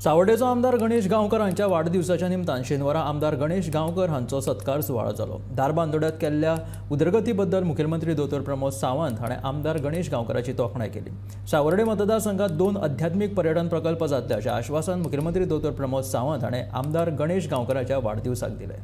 सावर्डेचो आमदार गणेश गांवकर हांच्या वाडदिवसाच्या निमतान शेनवारा आमदार गणेश गांवकर हांचो सत्कार सुवाळो जालो। धारबांदोड्यांत केल्ल्या उदरगती बद्दल मुखेलमंत्री दोतोर प्रमोद सावंत हाणें आमदार गणेश गांवकराची तोखणाय केली। सावर्डे मतदारसंघात 2 अध्यात्मिक पर्यटन प्रकल्प जातल्याचें आश्वासन मुखेलमंत्री दोतोर प्रमोद सावंत हाणें आमदार गणेश गांवकराच्या वाडदिवसाक दिलें।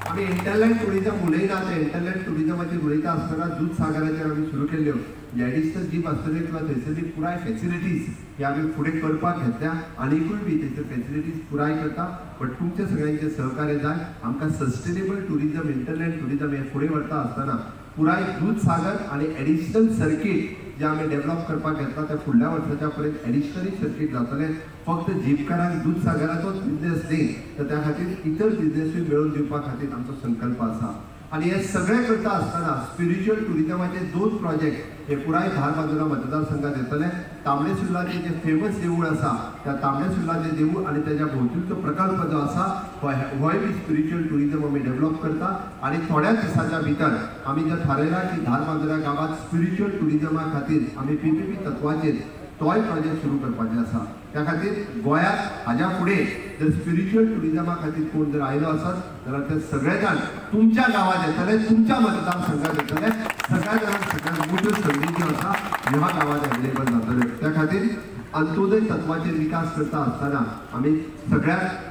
आम्ही इंटरलँड टुरिझम उलयता ते इंटरलँड टुरिझमाची उलयता आसतना दूधसागराचेर आमी सुरू केल्ल्यो एडिशनल जीप आसतले किंवा थंयसरली पुराय फॅसिलिटीज हे आमी फुडें करपाक घेतल्या आनीकूय बी थंयसर फॅसिलिटीज पुराय करता। बट तुमचे सगळ्यांचे सहकार्य जाय। आमकां सस्टेनेबल टुरिझम इंटरलँड टुरिझम हे फुडें व्हरता आसतना पुराय दूधसागर आनी एडिशनल सर्कीट जे आमी डेव्हलप करपाक घेतला ते फुडल्या वर्साच्या पर्यंत एडिशनली सर्कीट जातले। फक्त जीपकारांक दूधसागराचोच बिझनेस न्ही तर त्या खातीर इतर बिझनेसूय मेळोवन दिवपा खातीर आमचो संकल्प आसा। आणि हे सगळे करता आसतना स्पिरिच्युअल टुरिझमाचे 2 प्रोजेक्ट हे पुराय धारबांदोडा मतदारसंघात येतले। तांबडे सुर्लाचे जे फेमस देवूळ आसा त्या तांबडे सुर्लाचे देवूळ आणि त्याच्या भोंवतीचो प्रकल्प जो आसा होय बी स्पिरिच्युअल टुरिझम आमी डेव्हलप करता। आणि थोड्याच दिसाच्या भितर आमी जे थारायला की धारबांदोडा गावात स्पिरिच्युअल टुरिझमा खातीर आमी पीपीपी तत्वाचेर तोय प्रोजेक्ट सुरू करपाचे आसा। त्या खातीर गोंयांत हाज्या फुडें जर स्पिरिच्युअल टुरिझमा खातीर कोण जर आयलो आसत जाल्यार ते सगळे जाण तुमच्या गावात येतले, तुमच्या मतदारसंघात येतले। सगळ्या जाणांक सगळ्यात मोठ्यो संधी ज्यो आसा ह्या गावात अवेलेबल जातल्यो। त्या खातीर अंत्योदय तत्वाचेर विकास करता आसतना आमी सगळ्यात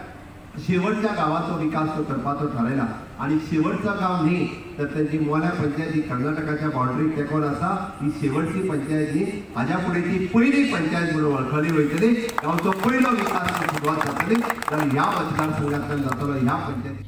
शेवटच्या गावाचो विकास करपाचो थारायला। आणि शेवटचा गाव न्ही तर त्यांची मोल्या पंचायती कर्नाटकाच्या बाउंड्रीक तेकोन आसा। ही शेवटची पंचायत न्ही हाज्या फुडें ती पयली पंचायत म्हणून वळखली वयतली। गांवचो पयलो विकास सुरवात जातली जाल्यार ह्या मतदारसंघांतल्यान जातलो ह्या पंचायती।